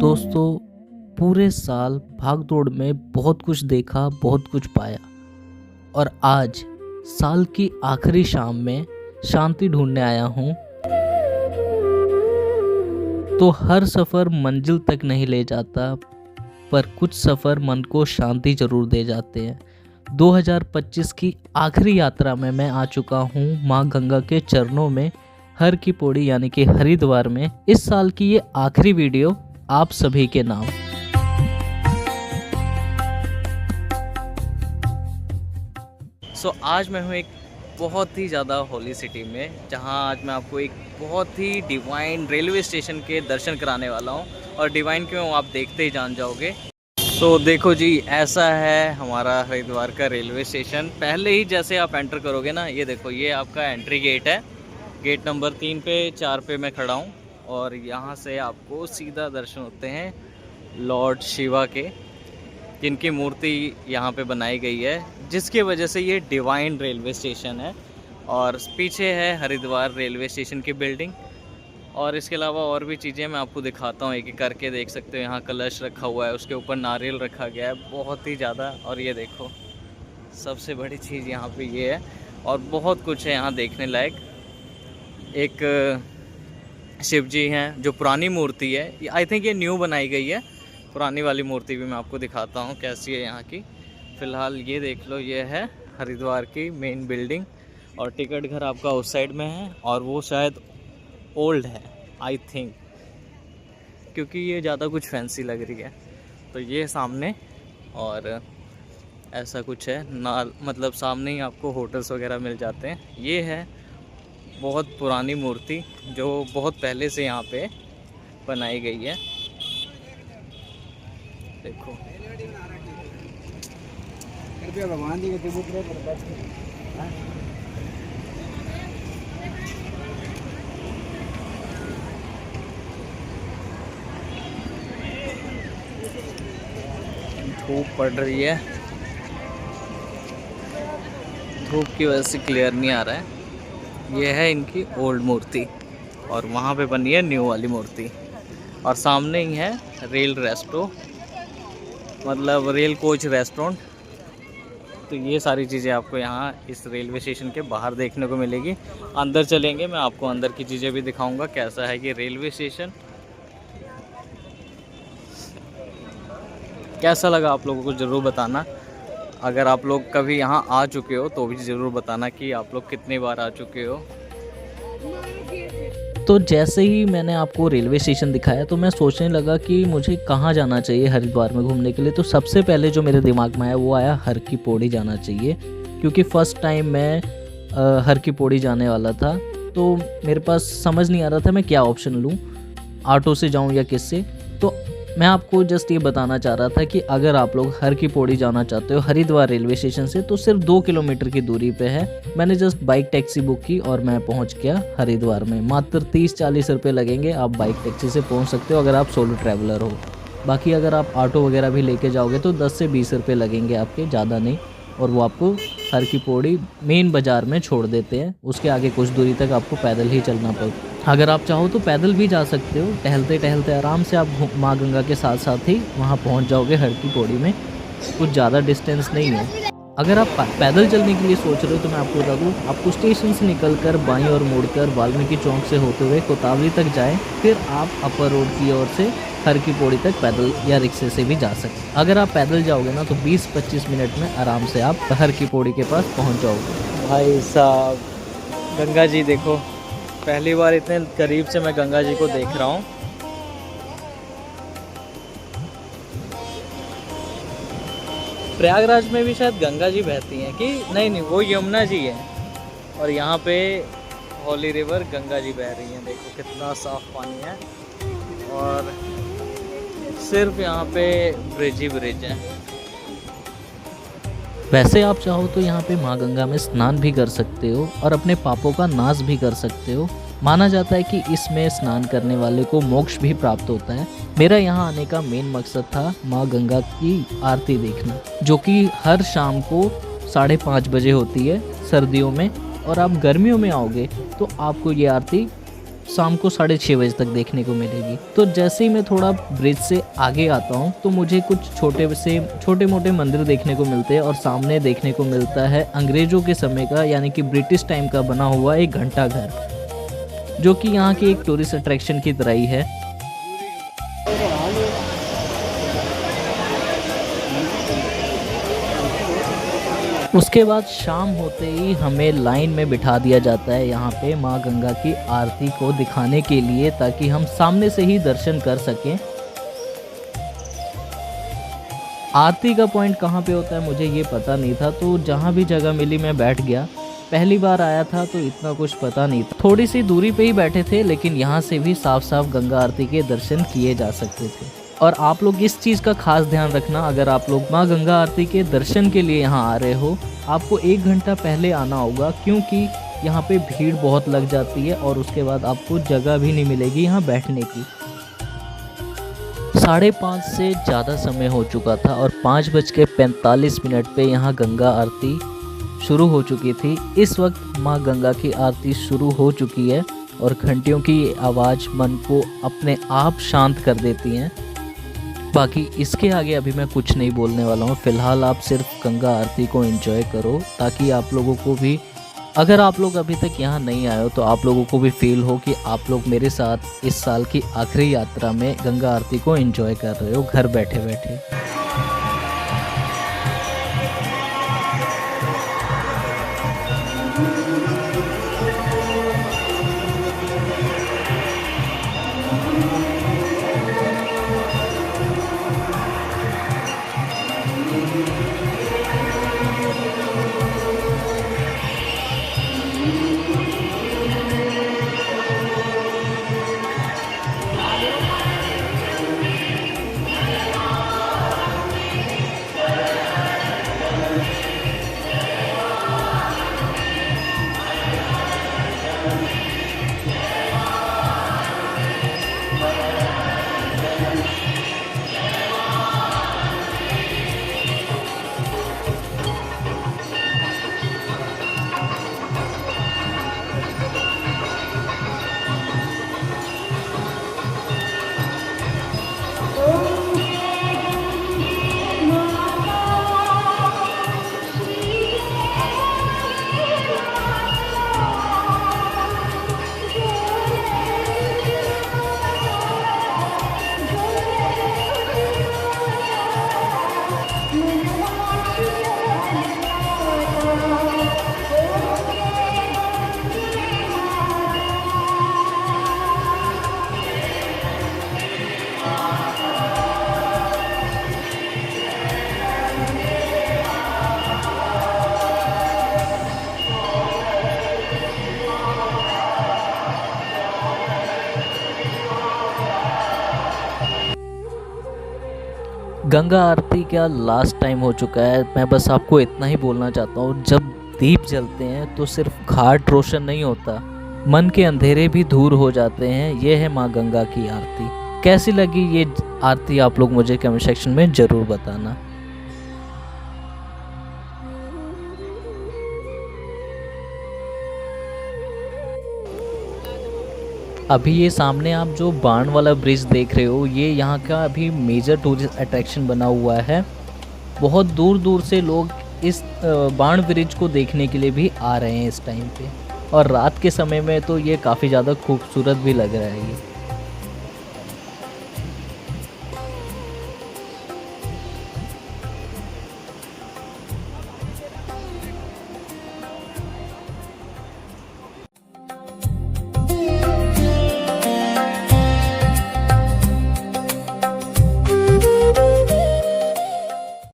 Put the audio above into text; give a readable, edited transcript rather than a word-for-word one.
दोस्तों, पूरे साल भाग-दौड़ में बहुत कुछ देखा, बहुत कुछ पाया और आज साल की आखिरी शाम में शांति ढूँढने आया हूँ। तो हर सफ़र मंजिल तक नहीं ले जाता, पर कुछ सफ़र मन को शांति ज़रूर दे जाते हैं। 2025 की आखिरी यात्रा में मैं आ चुका हूँ माँ गंगा के चरणों में, हर की पौड़ी यानी कि हरिद्वार में। इस साल की ये आखिरी वीडियो आप सभी के नाम। आज मैं हूँ एक बहुत ही ज़्यादा होली सिटी में, जहाँ आज मैं आपको एक बहुत ही डिवाइन रेलवे स्टेशन के दर्शन कराने वाला हूँ। और डिवाइन क्यों आप देखते ही जान जाओगे। देखो जी, ऐसा है हमारा हरिद्वार का रेलवे स्टेशन। पहले ही जैसे आप एंटर करोगे ना, ये देखो, ये आपका एंट्री गेट है। गेट नंबर 3 पे 4 पे मैं खड़ा हूँ और यहाँ से आपको सीधा दर्शन होते हैं लॉर्ड शिवा के, जिनकी मूर्ति यहाँ पे बनाई गई है, जिसकी वजह से ये डिवाइन रेलवे स्टेशन है। और पीछे है हरिद्वार रेलवे स्टेशन की बिल्डिंग। और इसके अलावा और भी चीज़ें मैं आपको दिखाता हूँ, एक एक करके देख सकते हो। यहाँ कलश रखा हुआ है, उसके ऊपर नारियल रखा गया है, बहुत ही ज़्यादा। और ये देखो, सबसे बड़ी चीज़ यहाँ पे ये है, और बहुत कुछ है यहाँ देखने लायक। एक शिव जी हैं, जो पुरानी मूर्ति है, आई थिंक ये न्यू बनाई गई है। पुरानी वाली मूर्ति भी मैं आपको दिखाता हूँ कैसी है यहाँ की। फ़िलहाल ये देख लो, ये है हरिद्वार की मेन बिल्डिंग। और टिकट घर आपका उस साइड में है, और वो शायद ओल्ड है आई थिंक, क्योंकि ये ज़्यादा कुछ फैंसी लग रही है। तो ये सामने, और ऐसा कुछ है ना, मतलब सामने ही आपको होटल्स वगैरह मिल जाते हैं। ये है बहुत पुरानी मूर्ति, जो बहुत पहले से यहाँ पे बनाई गई है। देखो, भगवान जी धूप पड़ रही है, धूप की वजह से क्लियर नहीं आ रहा है। ये है इनकी ओल्ड मूर्ति, और वहाँ पे बनी है न्यू वाली मूर्ति। और सामने ही है रेल रेस्टो, मतलब रेल कोच रेस्टोरेंट। तो ये सारी चीज़ें आपको यहाँ इस रेलवे स्टेशन के बाहर देखने को मिलेगी। अंदर चलेंगे, मैं आपको अंदर की चीज़ें भी दिखाऊंगा, कैसा है ये रेलवे स्टेशन। कैसा लगा आप लोगों को ज़रूर बताना। अगर आप लोग कभी यहाँ आ चुके हो तो भी ज़रूर बताना कि आप लोग कितनी बार आ चुके हो। तो जैसे ही मैंने आपको रेलवे स्टेशन दिखाया, तो मैं सोचने लगा कि मुझे कहाँ जाना चाहिए हरिद्वार में घूमने के लिए। तो सबसे पहले जो मेरे दिमाग में आया वो आया हर की पौड़ी जाना चाहिए, क्योंकि फ़र्स्ट टाइम मैं हर की पौड़ी जाने वाला था। तो मेरे पास समझ नहीं आ रहा था मैं क्या ऑप्शन लूँ, ऑटो से जाऊँ या किससे। तो मैं आपको जस्ट ये बताना चाह रहा था कि अगर आप लोग हर की पौड़ी जाना चाहते हो हरिद्वार रेलवे स्टेशन से, तो सिर्फ 2 किलोमीटर की दूरी पे है। मैंने जस्ट बाइक टैक्सी बुक की और मैं पहुंच गया हरिद्वार में। मात्र 30-40 रुपये लगेंगे, आप बाइक टैक्सी से पहुंच सकते हो अगर आप सोलो ट्रैवलर हो। बाकी अगर आप ऑटो वगैरह भी लेके जाओगे तो 10 से 20 रुपये लगेंगे आपके, ज़्यादा नहीं। और वो आपको हर की पौड़ी मेन बाज़ार में छोड़ देते हैं। उसके आगे कुछ दूरी तक आपको पैदल ही चलना पड़ेगा। अगर आप चाहो तो पैदल भी जा सकते हो, टहलते टहलते आराम से आप माँ गंगा के साथ साथ ही वहाँ पहुँच जाओगे हर की पौड़ी में। कुछ ज़्यादा डिस्टेंस नहीं है। अगर आप पैदल चलने के लिए सोच रहे हो तो मैं आपको बता दूँ, आपको स्टेशन से निकलकर बाईं और मुड़कर वाल्मीकि चौक से होते हुए कोतावली तक जाएं, फिर आप अपर रोड की ओर से हर की पौड़ी तक पैदल या रिक्शे से भी जा सकते हैं। अगर आप पैदल जाओगे ना तो 20-25 मिनट में आराम से आप हर की पौड़ी के पास पहुंच जाओगे। भाई साहब, गंगा जी देखो, पहली बार इतने करीब से मैं गंगा जी को देख रहा हूँ। प्रयागराज में भी शायद गंगा जी बहती हैं कि नहीं, वो यमुना जी है। और यहाँ पे होली रिवर गंगा जी बह रही हैं। देखो कितना साफ पानी है, और सिर्फ यहाँ पे ब्रिज ही ब्रिज है। वैसे आप चाहो तो यहाँ पे माँ गंगा में स्नान भी कर सकते हो और अपने पापों का नाश भी कर सकते हो। माना जाता है कि इसमें स्नान करने वाले को मोक्ष भी प्राप्त होता है। मेरा यहाँ आने का मेन मकसद था माँ गंगा की आरती देखना, जो कि हर शाम को 5:30 बजे होती है सर्दियों में। और आप गर्मियों में आओगे तो आपको ये आरती शाम को 6:30 बजे तक देखने को मिलेगी। तो जैसे ही मैं थोड़ा ब्रिज से आगे आता हूँ तो मुझे कुछ छोटे मोटे मंदिर देखने को मिलते हैं और सामने देखने को मिलता है अंग्रेज़ों के समय का यानी कि ब्रिटिश टाइम का बना हुआ एक घंटा घर, जो कि यहाँ की एक टूरिस्ट अट्रैक्शन की तरह ही है। उसके बाद शाम होते ही हमें लाइन में बिठा दिया जाता है यहाँ पे माँ गंगा की आरती को दिखाने के लिए, ताकि हम सामने से ही दर्शन कर सकें। आरती का पॉइंट कहाँ पे होता है मुझे ये पता नहीं था, तो जहाँ भी जगह मिली मैं बैठ गया। पहली बार आया था तो इतना कुछ पता नहीं था, थोड़ी सी दूरी पे ही बैठे थे, लेकिन यहाँ से भी साफ साफ गंगा आरती के दर्शन किए जा सकते थे। और आप लोग इस चीज़ का खास ध्यान रखना, अगर आप लोग माँ गंगा आरती के दर्शन के लिए यहाँ आ रहे हो, आपको 1 घंटा पहले आना होगा, क्योंकि यहाँ पे भीड़ बहुत लग जाती है और उसके बाद आपको जगह भी नहीं मिलेगी यहाँ बैठने की। 5:30 से ज़्यादा समय हो चुका था और 5:45 पे यहाँ गंगा आरती शुरू हो चुकी थी। इस वक्त माँ गंगा की आरती शुरू हो चुकी है और घंटियों की आवाज़ मन को अपने आप शांत कर देती हैं। बाकी इसके आगे अभी मैं कुछ नहीं बोलने वाला हूँ। फ़िलहाल आप सिर्फ गंगा आरती को एंजॉय करो, ताकि आप लोगों को भी, अगर आप लोग अभी तक यहाँ नहीं आए हो तो आप लोगों को भी फील हो कि आप लोग मेरे साथ इस साल की आखिरी यात्रा में गंगा आरती को एंजॉय कर रहे हो घर बैठे बैठे। गंगा आरती का लास्ट टाइम हो चुका है। मैं बस आपको इतना ही बोलना चाहता हूँ, जब दीप जलते हैं तो सिर्फ घाट रोशन नहीं होता, मन के अंधेरे भी दूर हो जाते हैं। ये है माँ गंगा की आरती। कैसी लगी ये आरती आप लोग मुझे कमेंट सेक्शन में ज़रूर बताना। अभी ये सामने आप जो बाण वाला ब्रिज देख रहे हो, ये यहाँ का अभी मेजर टूरिस्ट अट्रैक्शन बना हुआ है। बहुत दूर दूर से लोग इस बाण ब्रिज को देखने के लिए भी आ रहे हैं इस टाइम पे, और रात के समय में तो ये काफ़ी ज़्यादा खूबसूरत भी लग रहा है ये।